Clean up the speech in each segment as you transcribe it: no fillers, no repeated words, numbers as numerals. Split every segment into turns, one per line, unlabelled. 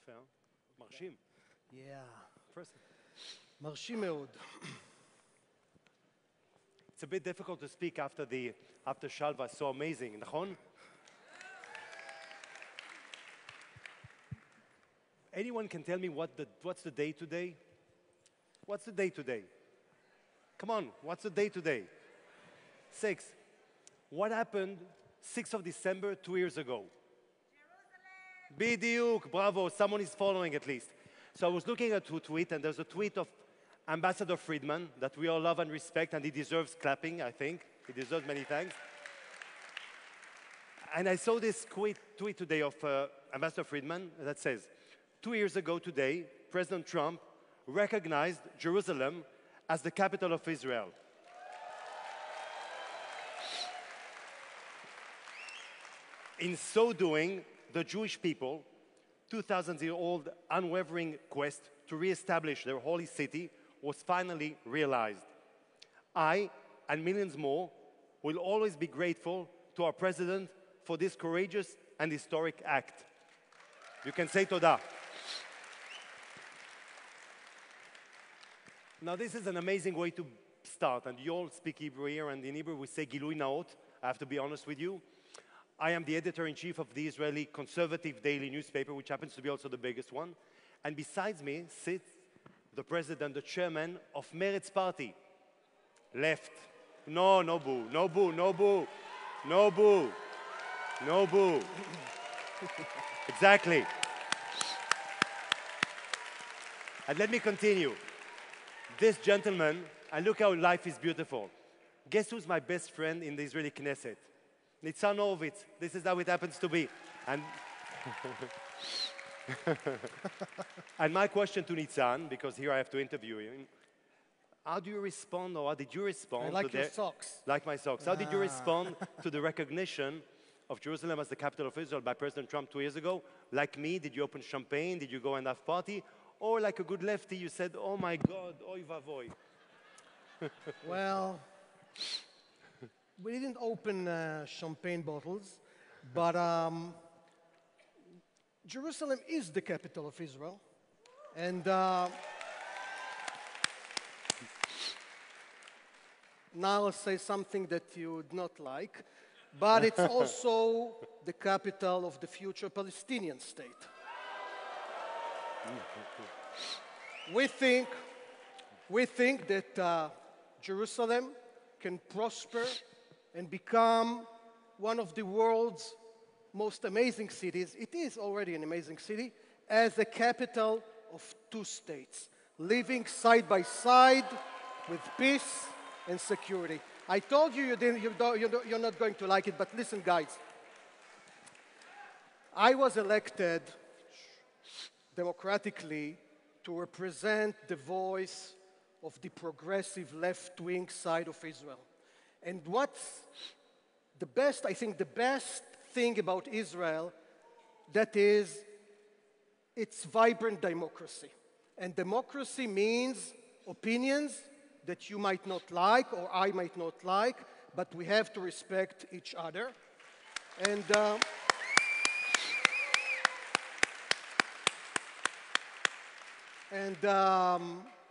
יפה, מרשים. Impressive.
מרשים מאוד.
It's a bit difficult to speak after Shalva, so amazing, נכון? Anyone can tell me what's the day today? What's the day today? Come on, what's the day today? 6. What happened 6th of December 2 years ago? Bidiuk, bravo, someone is following at least. So I was looking at a tweet, and there's a tweet of Ambassador Friedman that we all love and respect, and he deserves clapping, I think. He deserves many thanks. And I saw this tweet today of Ambassador Friedman that says, 2 years ago today, President Trump recognized Jerusalem as the capital of Israel. In so doing, the Jewish people, 2,000-year-old unwavering quest to reestablish their holy city was finally realized. I, and millions more, will always be grateful to our president for this courageous and historic act. You can say Toda. Now, this is an amazing way to start, and you all speak Hebrew here, and in Hebrew we say Gilui Naot. I have to be honest with you. I am the editor-in-chief of the Israeli conservative daily newspaper, which happens to be also the biggest one. And besides me sits the president, the chairman of Meretz party. Left. No, no boo, no boo, no boo, no boo, no boo. Exactly. And let me continue. This gentleman, and look how life is beautiful. Guess who's my best friend in the Israeli Knesset? ניצן הורוביץ. This is how it happens to be. And, and my question to ניצן, because here I have to interview him, how do you respond, or how did you respond?
I like your socks.
Like my socks. How did you respond to the recognition of Jerusalem as the capital of Israel by President Trump 2 years ago? Like me, did you open champagne? Did you go and have party? Or like a good lefty, you said, oh my God, oy vavoy.
Well, we didn't open champagne bottles, but Jerusalem is the capital of Israel. And now I'll say something that you would not like, but it's also the capital of the future Palestinian state. We think that Jerusalem can prosper and become one of the world's most amazing cities. It is already an amazing city, as the capital of two states, living side by side with peace and security. I told you you're not going to like it, but listen, guys. I was elected democratically to represent the voice of the progressive left-wing side of Israel. And what's the best, I think the best thing about Israel, that is its vibrant democracy. And democracy means opinions that you might not like or I might not like, but we have to respect each other. And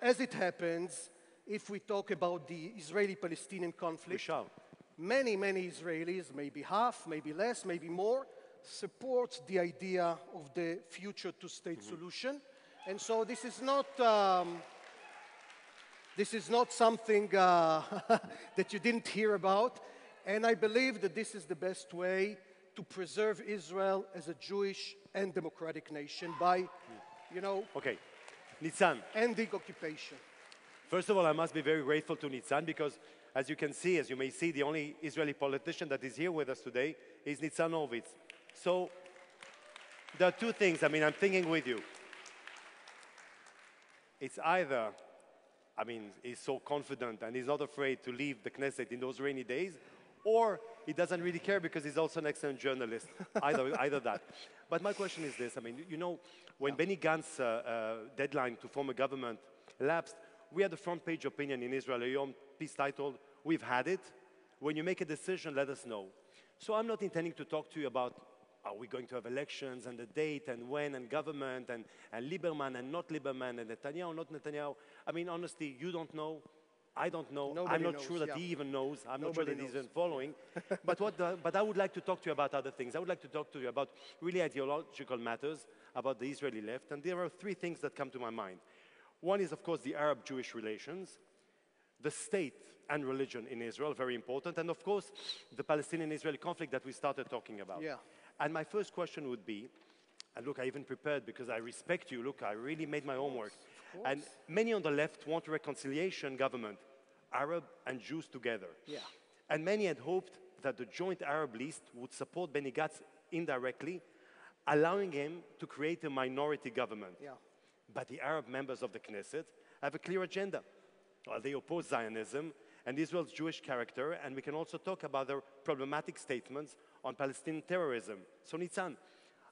as it happens, if we talk about the Israeli-Palestinian conflict, many Israelis, maybe half, maybe less, maybe more, support the idea of the future two-state solution. And so this is not something that you didn't hear about. And I believe that this is the best way to preserve Israel as a Jewish and democratic nation by,
Okay. ניצן.
ending occupation.
First of all, I must be very grateful to ניצן because, as you may see, the only Israeli politician that is here with us today is ניצן הורוביץ. So there are two things, I'm thinking with you. It's either, he's so confident and he's not afraid to leave the Knesset in those rainy days, or he doesn't really care because he's also an excellent journalist. either that. But my question is this, when Benny Gantz's deadline to form a government lapsed, we had a front-page opinion in Israel, a piece titled, "We've had it. When you make a decision, let us know." So I'm not intending to talk to you about are we going to have elections and the date and when and government and Lieberman and not Lieberman and Netanyahu, not Netanyahu. I mean, honestly, you don't know. I don't know.
Nobody
I'm not
knows,
sure that
yeah.
he even knows. I'm not
Nobody
sure that he's
knows.
even following. But I would like to talk to you about other things. I would like to talk to you about really ideological matters, about the Israeli left. And there are three things that come to my mind. One is, of course, the Arab-Jewish relations, the state and religion in Israel, very important, and of course, the Palestinian-Israeli conflict that we started talking about.
Yeah.
And my first question would be, and look, I even prepared because I respect you. Look, I really made my homework.
Of
And
course.
many on the left want a reconciliation government, Arab and Jews together.
Yeah.
And many had hoped that the joint Arab list would support Benny Gantz indirectly, allowing him to create a minority government.
Yeah.
But the Arab members of the Knesset have a clear agenda. Well, they oppose Zionism and Israel's Jewish character, and we can also talk about their problematic statements on Palestinian terrorism. So ניצן,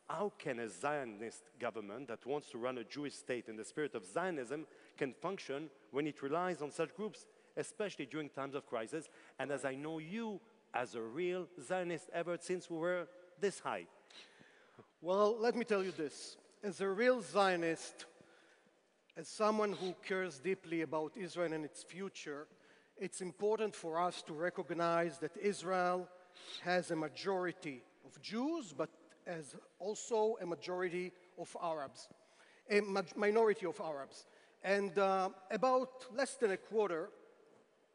how can a Zionist government that wants to run a Jewish state in the spirit of Zionism can function when it relies on such groups, especially during times of crisis, and as I know you as a real Zionist ever since we were this high?
Well, let me tell you this. As a real Zionist, as someone who cares deeply about Israel and its future, it's important for us to recognize that Israel has a majority of Jews, but has also a majority of Arabs, a minority of Arabs. And about less than a quarter,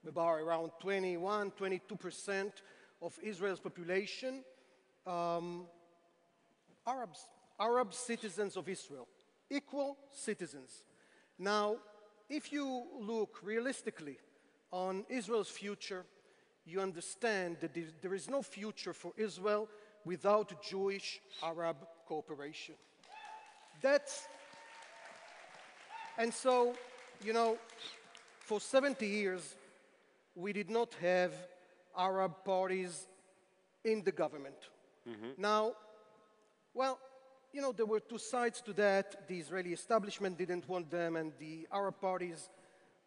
about around 21, 22% of Israel's population, Arab citizens of Israel, equal citizens. Now, if you look realistically on Israel's future, you understand that there is no future for Israel without Jewish-Arab cooperation. And so, you know, for 70 years, we did not have Arab parties in the government. Now, well, you know, there were two sides to that. The Israeli establishment didn't want them, and the Arab parties,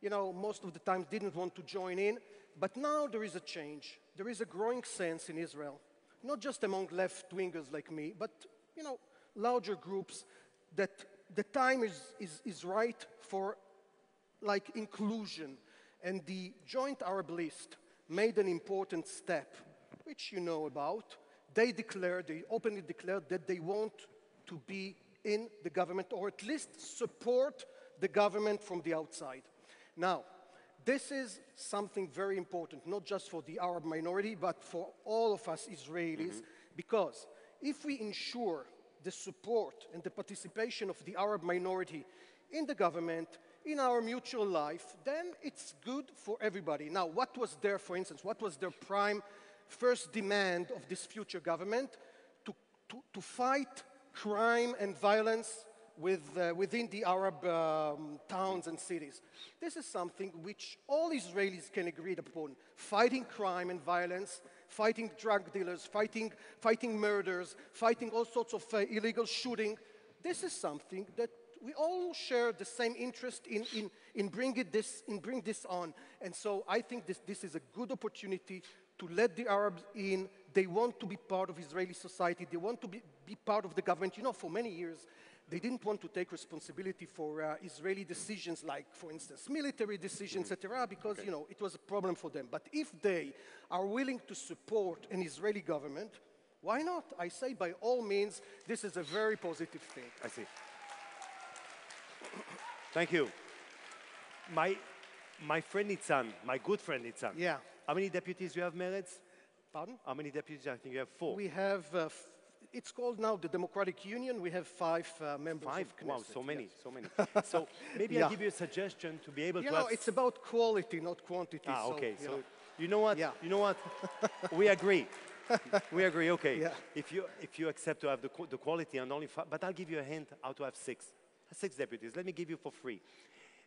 you know, most of the time didn't want to join in. But now there is a change. There is a growing sense in Israel, not just among left-wingers like me, but, you know, larger groups, that the time is right for, like, inclusion. And the joint Arab list made an important step, which you know about. They openly declared that they want to be in the government, or at least support the government from the outside. Now, this is something very important, not just for the Arab minority, but for all of us Israelis, because if we ensure the support and the participation of the Arab minority in the government, in our mutual life, then it's good for everybody. Now, what was their, for instance, what was their prime first demand of this future government? To fight crime and violence within the Arab towns and cities. This is something which all Israelis can agree upon. Fighting crime and violence, fighting drug dealers, fighting murders, fighting all sorts of illegal shooting. This is something that we all share the same interest in bringing this on. And so I think this is a good opportunity to let the Arabs in. They want to be part of Israeli society. They want to be part of the government. You know, for many years, they didn't want to take responsibility for Israeli decisions like, for instance, military decisions, etc., because, you know, it was a problem for them. But if they are willing to support an Israeli government, why not? I say, by all means, this is a very positive thing.
I see. Thank you. My friend ניצן, my good friend ניצן.
Yeah.
How many deputies you have, Meretz?
Pardon?
How many deputies? I think you have 4.
We have, it's called now the Democratic Union. We have 5 members
5?
of Knesset.
Wow, so many,
yes.
so many. So maybe
Yeah.
I'll give you a suggestion to be able
You
to
know,
have...
it's about quality, not quantity.
okay.
you
So
know.
you know what?
Yeah.
You know what? We agree. We agree, okay.
Yeah.
If you accept to have the quality and only 5, but I'll give you a hint how to have 6. 6 deputies. Let me give you for free.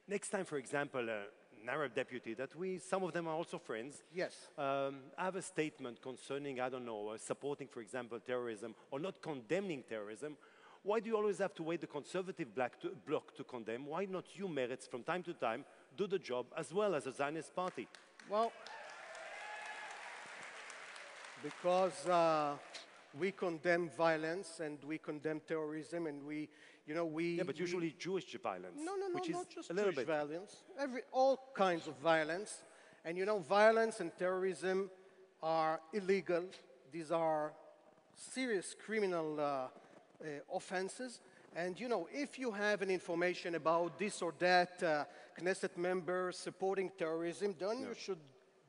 Next time, for example, an Arab deputy that some of them are also friends.
Yes.
Have a statement concerning, I don't know, supporting, for example, terrorism or not condemning terrorism. Why do you always have to wait the conservative bloc to condemn? Why not you, Meretz, from time to time, do the job as well as a Zionist party?
Well, because we condemn violence and we condemn terrorism and we,
Yeah, but usually Jewish violence.
No,
which is
not just
a little
Jewish
bit.
violence. All kinds of violence. And violence and terrorism are illegal. These are serious criminal offenses. And, if you have an information about this or that Knesset member supporting terrorism, then you should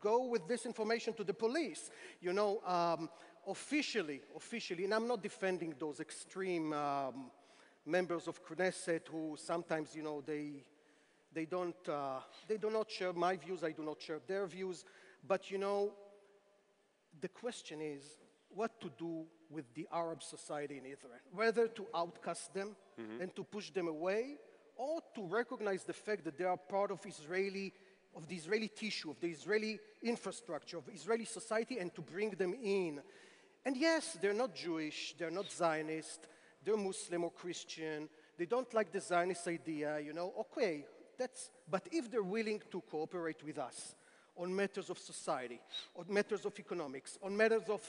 go with this information to the police. Officially, and I'm not defending those extreme members of Knesset who sometimes, they do not share my views, I do not share their views. But, the question is what to do with the Arab society in Israel, whether to outcast them and to push them away, or to recognize the fact that they are part of the Israeli tissue, of the Israeli infrastructure, of Israeli society, and to bring them in. And yes, they're not Jewish, they're not Zionist, they're Muslim or Christian, they don't like the Zionist idea, okay, but if they're willing to cooperate with us on matters of society, on matters of economics, on matters of,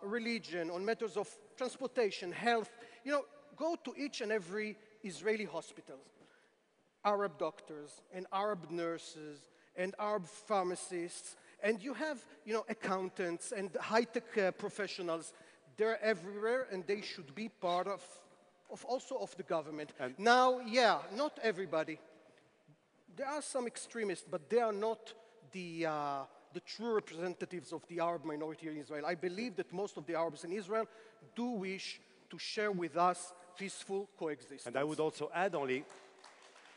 religion, on matters of transportation, health, go to each and every Israeli hospital. Arab doctors and Arab nurses and Arab pharmacists, and you have, accountants and high-tech professionals. They're everywhere, and they should be part of the government. And now, yeah, not everybody. There are some extremists, but they are not the true representatives of the Arab minority in Israel. I believe that most of the Arabs in Israel do wish to share with us peaceful coexistence.
And I would also add only,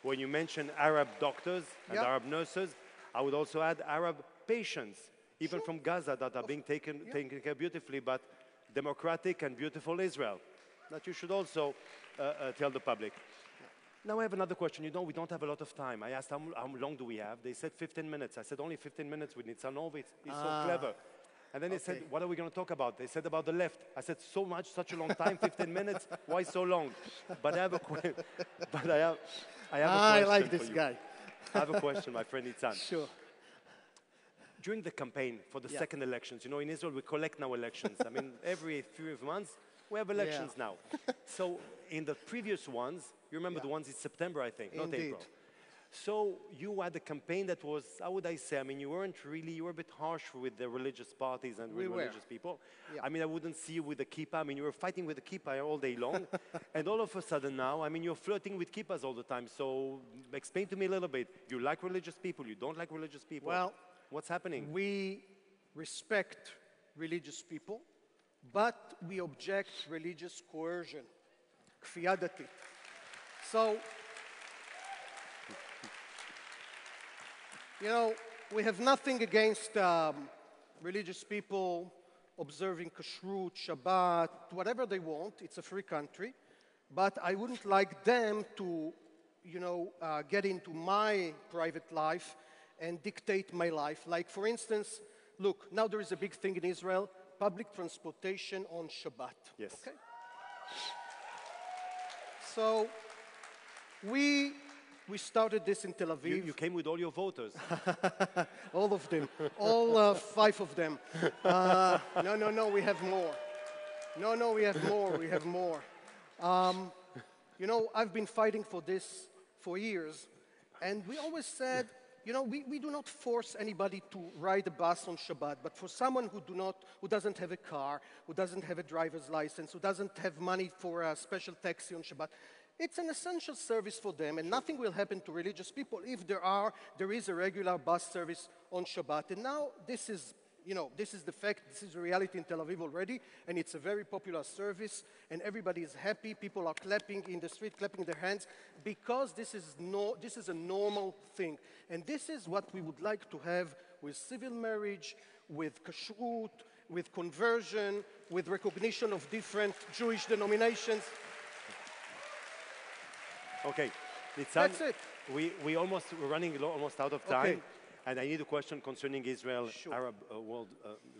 when you mention Arab doctors and Arab nurses, I would also add Arab patients, even from Gaza, that are being taken care beautifully, but democratic and beautiful Israel, that you should also tell the public. Now I have another question. We don't have a lot of time. I asked how long do we have? They said 15 minutes. I said only 15 minutes with ניצן הורוביץ. He's so clever. And then they said, what are we going to talk about? They said about the left. I said, such a long time, 15 minutes? Why so long? But I have a question.
I like this guy.
I have a question, my friend ניצן.
Sure.
During the campaign for the second elections, in Israel we collect now elections. I mean, every few months we have elections now. So in the previous ones, you remember the ones in September, I think, not April. So you had a campaign that was, how would I say, I mean, you were a bit harsh with the religious parties and with religious people. I mean, I wouldn't see you with the kippah. I mean, you were fighting with the kippah all day long. And all of a sudden now, I mean, you're flirting with kippahs all the time. So explain to me a little bit. You like religious people? You don't like religious people?
Well,
what's happening?
We respect religious people, but we object religious coercion, כפייה דתית. So, we have nothing against religious people observing kashrut, Shabbat, whatever they want. It's a free country. But I wouldn't like them to, get into my private life and dictate my life. Like, for instance, look, now there is a big thing in Israel, public transportation on Shabbat.
Yes.
Okay? So, we started this in Tel Aviv.
You came with all your voters.
All of them. All 5 of them. No, we have more. No, we have more. We have more. I've been fighting for this for years. And we always said, we do not force anybody to ride a bus on Shabbat. But for someone who doesn't have a car, who doesn't have a driver's license, who doesn't have money for a special taxi on Shabbat, it's an essential service for them, and nothing will happen to religious people if there is a regular bus service on Shabbat. And now this is the fact, this is the reality in Tel Aviv already, and it's a very popular service, and everybody is happy. People are clapping in the street, clapping their hands, because this is a normal thing. And this is what we would like to have with civil marriage, with kashrut, with conversion, with recognition of different Jewish denominations.
Okay, ניצן,
that's it.
we're running almost out of time.
Okay.
And I need a question concerning Israel-Arab world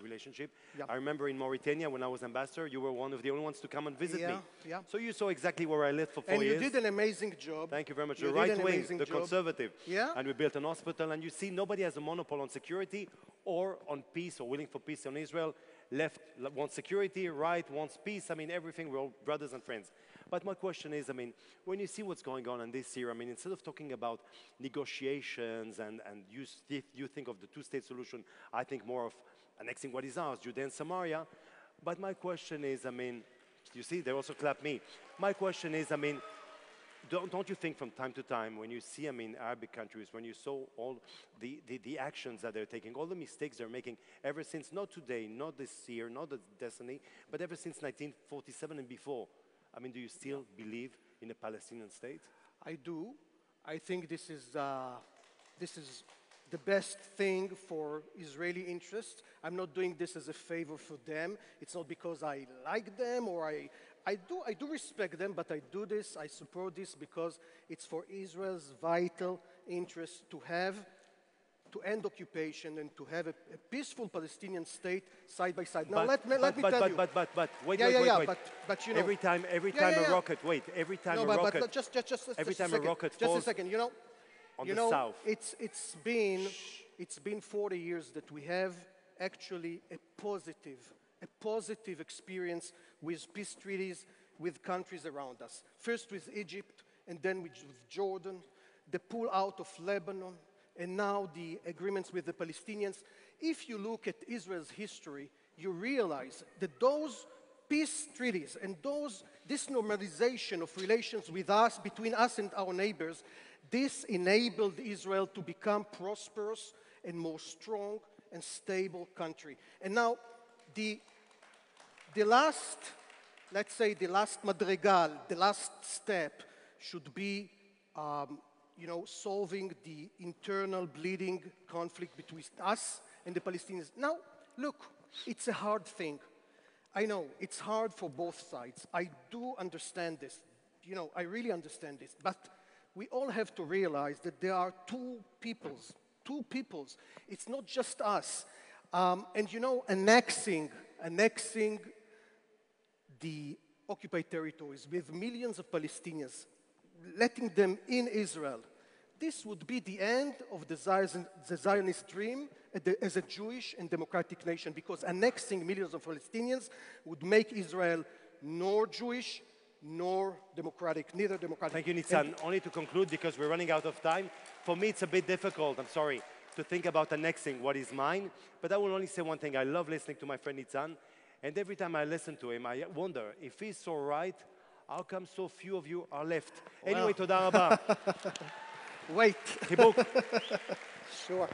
relationship.
Yeah.
I remember in Mauritania, when I was ambassador, you were one of the only ones to come and visit me.
Yeah.
So you saw exactly where I lived for 4 years.
And you did an amazing job.
Thank you very much. The right wing, the conservative.
Yeah.
And we built an hospital. And you see, nobody has a monopoly on security or on peace or willing for peace in Israel left wants security, right wants peace. I mean, everything, we're all brothers and friends. But my question is, I mean, when you see what's going on in this year, I mean, instead of talking about negotiations and you think of the two-state solution, I think more of annexing what is ours, Judea and Samaria. But my question is, I mean, you see, they also clap me. My question is, I mean, don't you think from time to time when you see, I mean, Arabic countries, when you saw all the actions that they're taking, all the mistakes they're making ever since, not today, not this year, not the destiny, but ever since 1947 and before, I mean, do you still believe in a Palestinian state?
I do. I think this is the best thing for Israeli interests. I'm not doing this as a favor for them. It's not because I like them or I do respect them, but I do this, I support this because it's for Israel's vital interest to end occupation and to have a peaceful Palestinian state side by side. Now let me tell you.
Wait.
But you know.
Every time a rocket falls.
Just a second. You know.
On the south.
It's been 40 years that we have actually a positive experience with peace treaties with countries around us. First with Egypt, and then with Jordan, the pull out of Lebanon, and now the agreements with the Palestinians. If you look at Israel's history, you realize that those peace treaties and this normalization of relations with us, between us and our neighbors, this enabled Israel to become prosperous and more strong and stable country. And now, the last, let's say, the last madrigal, the last step should be solving the internal bleeding conflict between us and the Palestinians. Now, look, it's a hard thing. I know, it's hard for both sides. I do understand this. I really understand this. But we all have to realize that there are two peoples. It's not just us. Annexing the occupied territories with millions of Palestinians, letting them in Israel, this would be the end of the Zionist dream as a Jewish and democratic nation, because annexing millions of Palestinians would make Israel nor Jewish nor democratic, neither democratic.
Thank you, ניצן. Only to conclude, because we're running out of time, for me it's a bit difficult, I'm sorry, to think about annexing what is mine, but I will only say one thing. I love listening to my friend ניצן, and every time I listen to him, I wonder, if he's so right, how come so few of you are left? Well. Anyway, תודה רבה.
Wait.
חיבוק.
Sure.